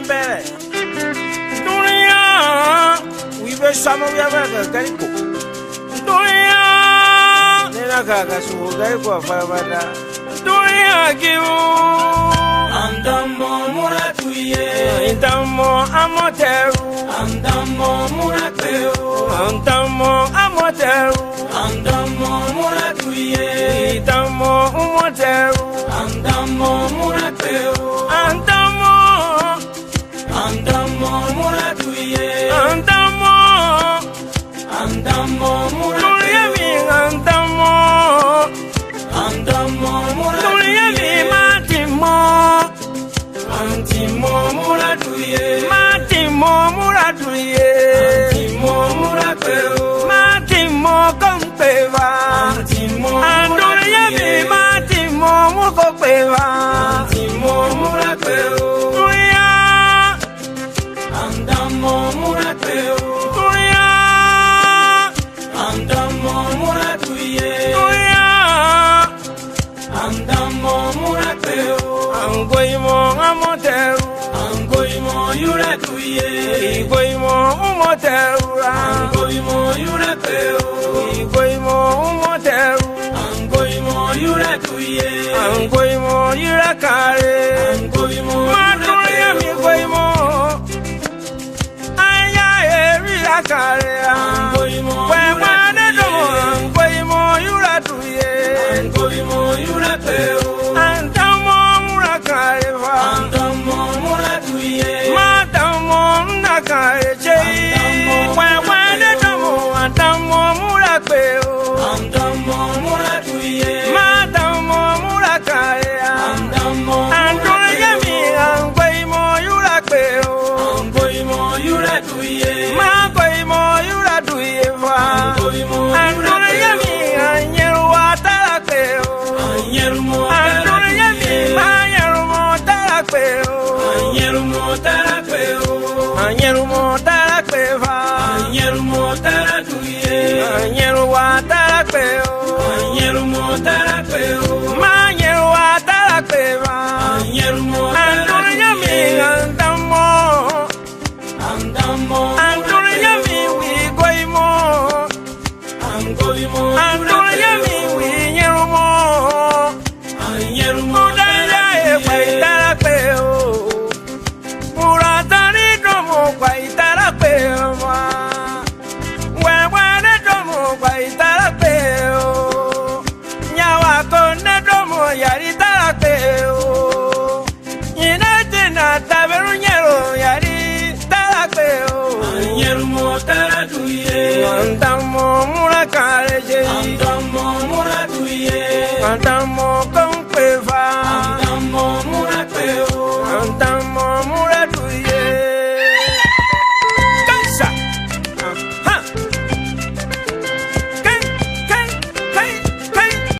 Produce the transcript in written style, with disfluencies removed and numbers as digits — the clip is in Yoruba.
bere. Dunia, we be sama we abaga gariko. Dunia, nena kaga su gariko afabada. Dunia kiu, andamo muratuye, indamo amoteru, andamo murateo, andamo amoteru, andamo muratuye, indamo umoteru, andamo murateo, andamo muratuye, andamo murateo, andamo muratuye, antimo muratuye, Matimo muratuye, antimo murateo, Matimo compeva, antimo Andoria mi Matimo mukopeva, antimo murateo, Tuya, andamo murateo, Tuya, andamo muratuye, Tuya, andamo murateo, Angoimo amoteru, angoimo yuratuye, Igoimo umoteru, angoimo yurateo, Igoimo umoteru, angoimo yuratuye, Angoimo yurakare, angoimo Matuya mi goimo, Aya eri akare, angoimo Wemane domo, Angoimo yuratuye, angoimo yurateo, Antamo murakare va, andamo muratuye, Matamo nakare chei, Wemane domo, Antamo murakeo, andamo muratuye, Matamo murakare, andamo Andoria mi Angoimo yurakeo, angoimo yuratuye, Magoimo yuratuye va, angoimo Andoria mi anyeru atarakeo, anyerumo Andoria mi anyeru tarakeo, anyerumo tarapeo, anyeru tarakeva, anyerumo taratuye, anyeru atarakeo, anyerumo tarapeo, manyeru atarakeva, anyerumo Andoria mi andamo, andamo Andoria mi wigoimo, angoimo Andoria mi winyerumo, anyerumo Mudaya e kwaitarakeo, Muratani domo kwaitarakeo, Wewane domo kwaitarakeo, Nyawakone domo yaritarakeo, Yinatina taberu nyero yaritarakeo, anyerumo taratuye, Antamo murakare jei, andamo muratuye, Antamo